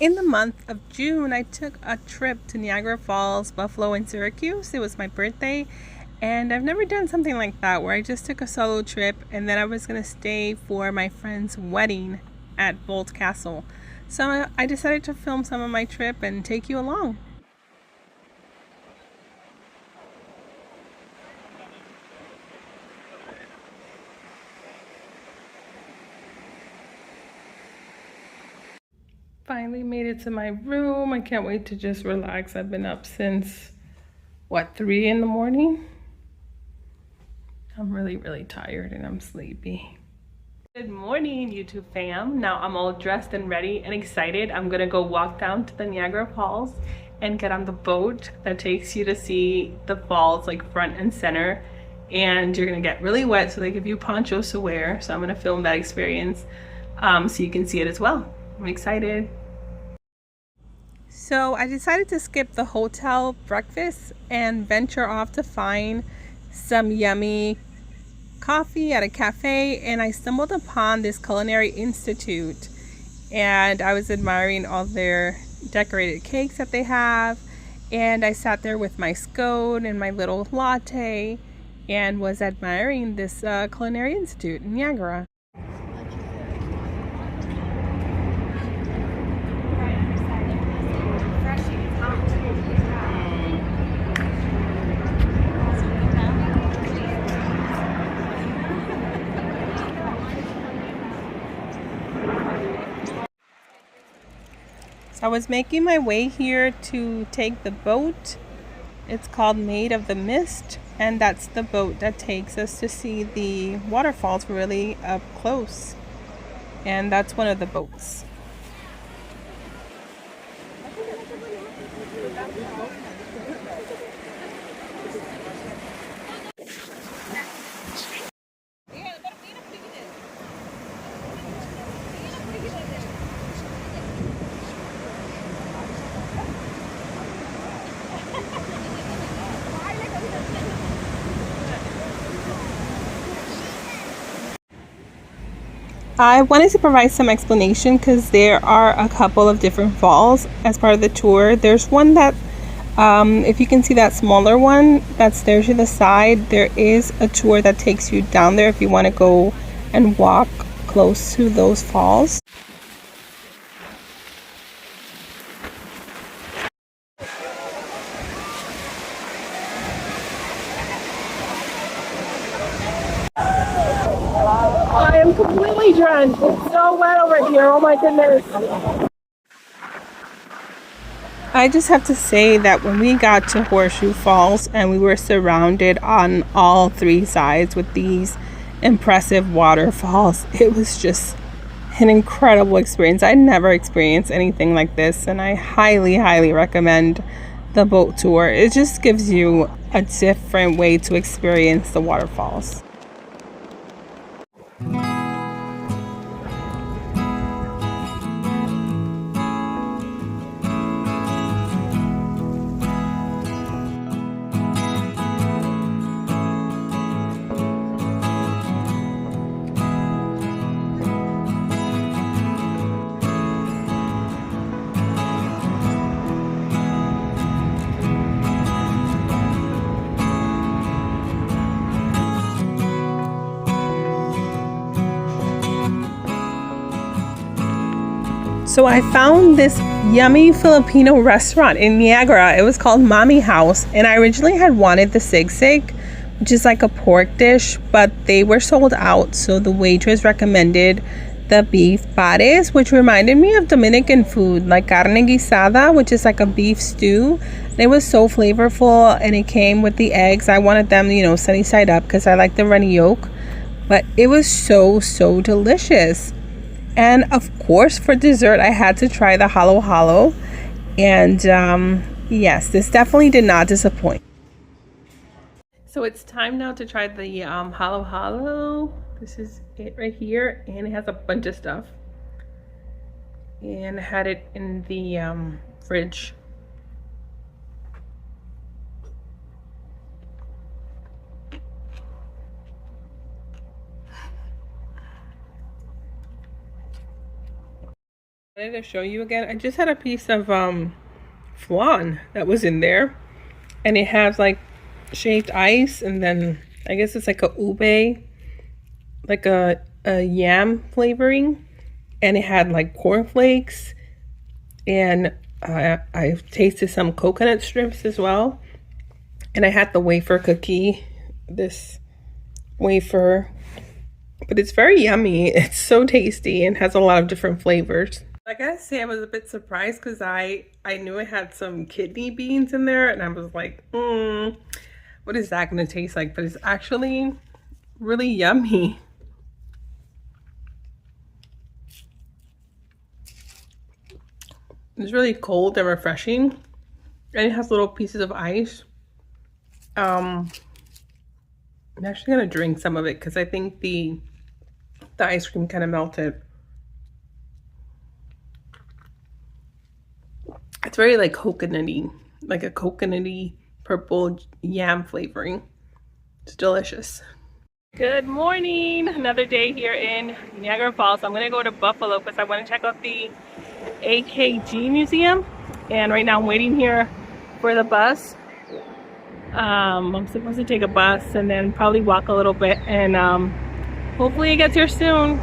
In the month of June, I took a trip to Niagara Falls, Buffalo, and Syracuse. It was my birthday, and I've never done something like that where I just took a solo trip and then I was going to stay for my friend's wedding at Boldt Castle. So I decided to film some of my trip and take you along. Finally made it to my room. I can't wait to just relax. I've been up since, what, 3 in the morning? I'm really tired and I'm sleepy. Good morning, YouTube fam. Now I'm all dressed and ready and excited. I'm gonna go walk down to the Niagara Falls and get on the boat that takes you to see the falls like front and center. And you're gonna get really wet, so they give you ponchos to wear. So I'm gonna film that experience so you can see it as well. I'm excited. So I decided to skip the hotel breakfast and venture off to find some yummy coffee at a cafe, and I stumbled upon this culinary institute and I was admiring all their decorated cakes that they have, and I sat there with my scone and my little latte and was admiring this culinary institute in Niagara. I was making my way here to take the boat. It's called Maid of the Mist, and that's the boat that takes us to see the waterfalls really up close. And that's one of the boats. I wanted to provide some explanation because there are a couple of different falls as part of the tour. There's one that, if you can see that smaller one that's there to the side, there is a tour that takes you down there if you want to go and walk close to those falls. I am completely drenched. It's so wet over here. Oh my goodness. I just have to say that when we got to Horseshoe Falls and we were surrounded on all 3 sides with these impressive waterfalls, it was just an incredible experience. I never experienced anything like this, and I highly recommend the boat tour. It just gives you a different way to experience the waterfalls. So I found this yummy Filipino restaurant in Niagara. It was called Mommy House, and I originally had wanted the sigsig, which is like a pork dish, but they were sold out, so the waitress recommended the beef pares, which reminded me of Dominican food, like carne guisada, which is like a beef stew. And it was so flavorful, and it came with the eggs. I wanted them, sunny side up because I like the runny yolk, but it was so delicious. And of course, for dessert, I had to try the halo halo. And yes, this definitely did not disappoint. So it's time now to try the halo halo. This is it right here, and it has a bunch of stuff. And I had it in the fridge. I wanted to show you again. I just had a piece of flan that was in there, and it has like shaved ice, and then I guess it's like a ube, like a yam flavoring, and it had like cornflakes, and I tasted some coconut strips as well, and I had the wafer cookie, this wafer, but it's very yummy. It's so tasty and has a lot of different flavors. I gotta say, I was a bit surprised because I knew it had some kidney beans in there, and I was like, what is that gonna taste like? But it's actually really yummy. It's really cold and refreshing, and it has little pieces of ice. I'm actually gonna drink some of it because I think the ice cream kind of melted. It's very like coconutty, like a coconutty purple yam flavoring. It's delicious. Good morning. Another day here in Niagara Falls. I'm gonna go to Buffalo because I want to check out the AKG museum, and right now I'm waiting here for the bus. I'm supposed to take a bus and then probably walk a little bit, and hopefully it gets here soon.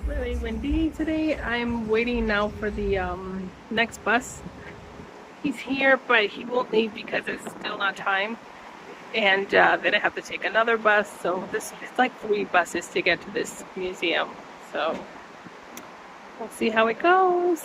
Really windy today. I'm waiting now for the next bus. He's here, but he won't leave because it's still not time. And then I have to take another bus. So it's like 3 buses to get to this museum. So we'll see how it goes.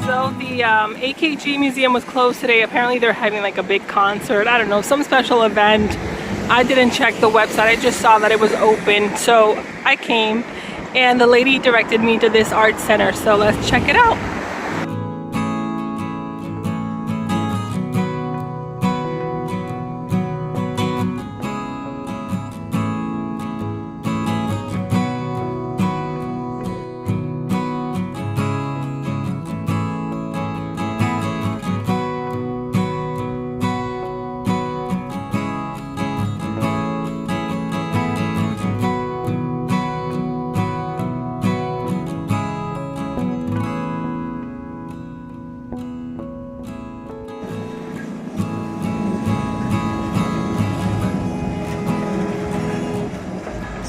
So the AKG museum was closed today. Apparently they're having like a big concert. I don't know, some special event. I didn't check the website. I just saw that it was open. So I came, and the lady directed me to this art center. So let's check it out.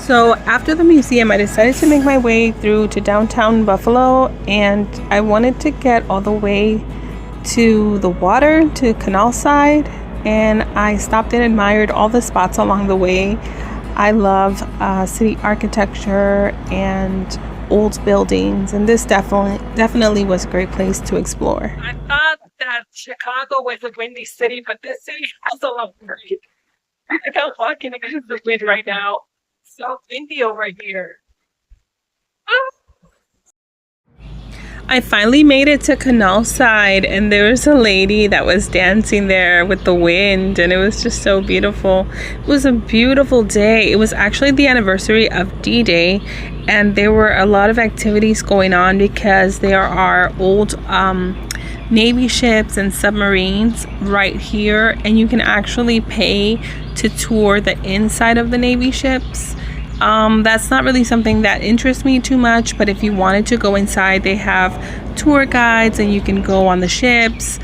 So after the museum, I decided to make my way through to downtown Buffalo, and I wanted to get all the way to the water, to Canal Side, and I stopped and admired all the spots along the way. I love city architecture and old buildings, and this definitely was a great place to explore. I thought that Chicago was a windy city, but this city has a lot of rain. I'm walking against the wind right now. So windy over here. I finally made it to Canal Side, and there was a lady that was dancing there with the wind, and it was just so beautiful. It was a beautiful day. It was actually the anniversary of D-Day, and there were a lot of activities going on because there are old Navy ships and submarines right here, and you can actually pay to tour the inside of the Navy ships. That's not really something that interests me too much, but if you wanted to go inside, they have tour guides and you can go on the ships,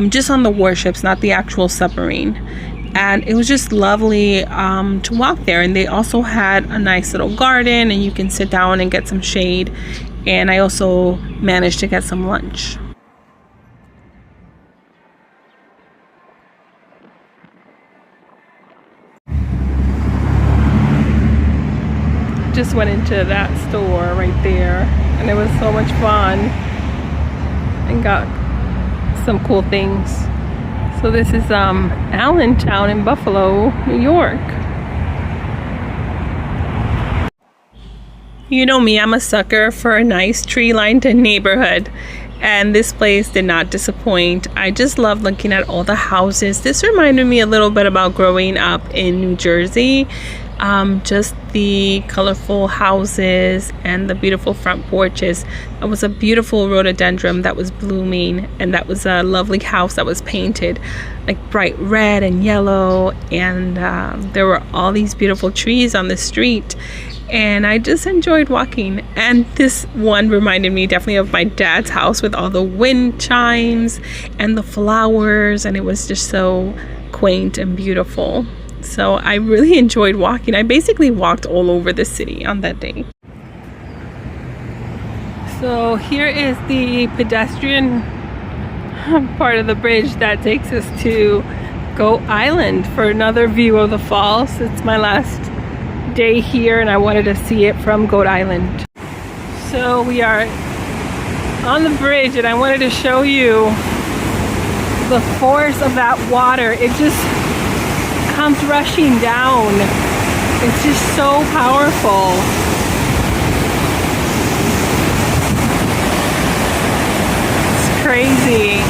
just on the warships, not the actual submarine. And it was just lovely to walk there, and they also had a nice little garden and you can sit down and get some shade, and I also managed to get some lunch. Just went into that store right there, and it was so much fun, and got some cool things. So this is Allentown in Buffalo, New York. You know me, I'm a sucker for a nice tree-lined neighborhood, And this place did not disappoint. I just love looking at all the houses. This reminded me a little bit about growing up in New Jersey. Just the colorful houses and the beautiful front porches. It was a beautiful rhododendron that was blooming, and that was a lovely house that was painted like bright red and yellow, and there were all these beautiful trees on the street, and I just enjoyed walking. And this one reminded me definitely of my dad's house with all the wind chimes and the flowers, and it was just so quaint and beautiful. So I really enjoyed walking. I basically walked all over the city on that day. So here is the pedestrian part of the bridge that takes us to Goat Island for another view of the falls. It's my last day here and I wanted to see it from Goat Island. So we are on the bridge and I wanted to show you the force of that water. It just comes rushing down. It's just so powerful. It's crazy.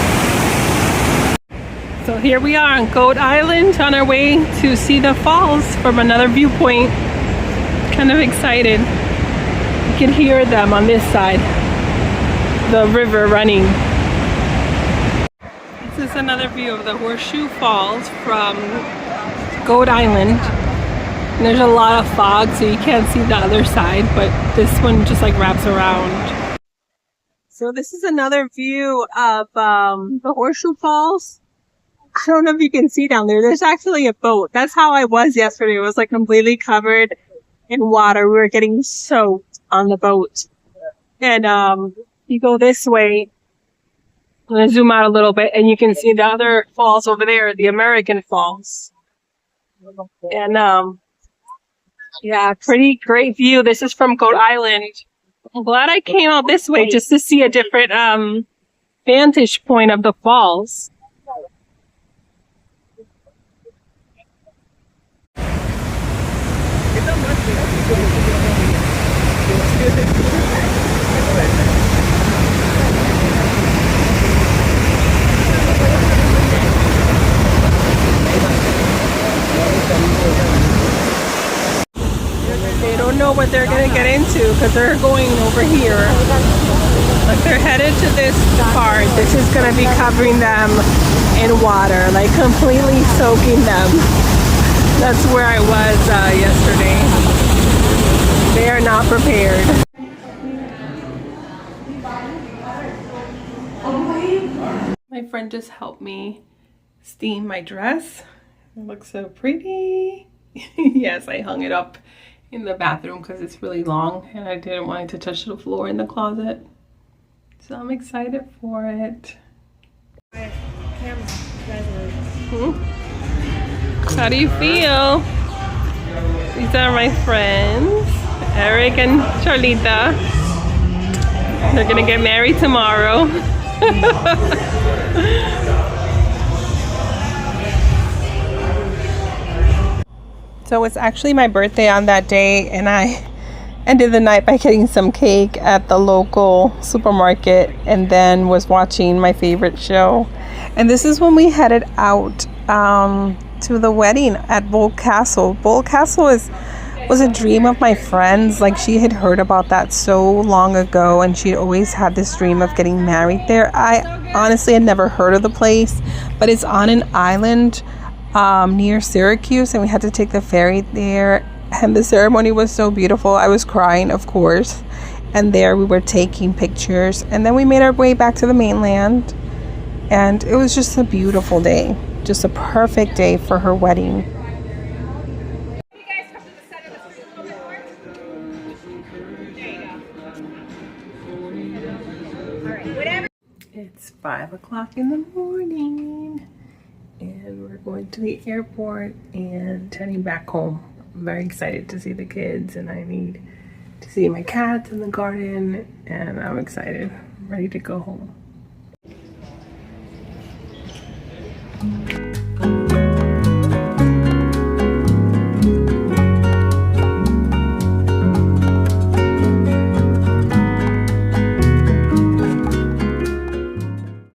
So here we are on Goat Island on our way to see the falls from another viewpoint. Kind of excited. You can hear them on this side, the river running. This is another view of the Horseshoe Falls from Goat Island. And there's a lot of fog, so you can't see the other side, but this one just like wraps around. So this is another view of the Horseshoe Falls. I don't know if you can see down there. There's actually a boat. That's how I was yesterday. It was like completely covered in water. We were getting soaked on the boat. And you go this way. I'm going to zoom out a little bit and you can see the other falls over there, the American Falls. And yeah, pretty great view. This is from Goat Island. I'm glad I came out this way just to see a different vantage point of the falls. They don't know what they're going to get into because they're going over here. Like they're headed to this part. This is going to be covering them in water, like completely soaking them. That's where I was yesterday. They are not prepared. My friend just helped me steam my dress. It looks so pretty. Yes, I hung it up in the bathroom because it's really long and I didn't want it to touch the floor in the closet. So I'm excited for it. How do you feel? These are my friends, Eric and Charlita. They're gonna get married tomorrow. So it's actually my birthday on that day, and I ended the night by getting some cake at the local supermarket and then was watching my favorite show. And this is when we headed out to the wedding at Boldt Castle. Boldt Castle was a dream of my friend's. Like, she had heard about that so long ago and she'd always had this dream of getting married there. I honestly had never heard of the place, but it's on an island near Syracuse, and we had to take the ferry there, and the ceremony was so beautiful. I was crying, of course, and there we were taking pictures, and then we made our way back to the mainland, and it was just a beautiful day, just a perfect day for her wedding. It's 5 o'clock in the morning. And we're going to the airport and heading back home. I'm very excited to see the kids, and I need to see my cats in the garden, and I'm excited. I'm ready to go home.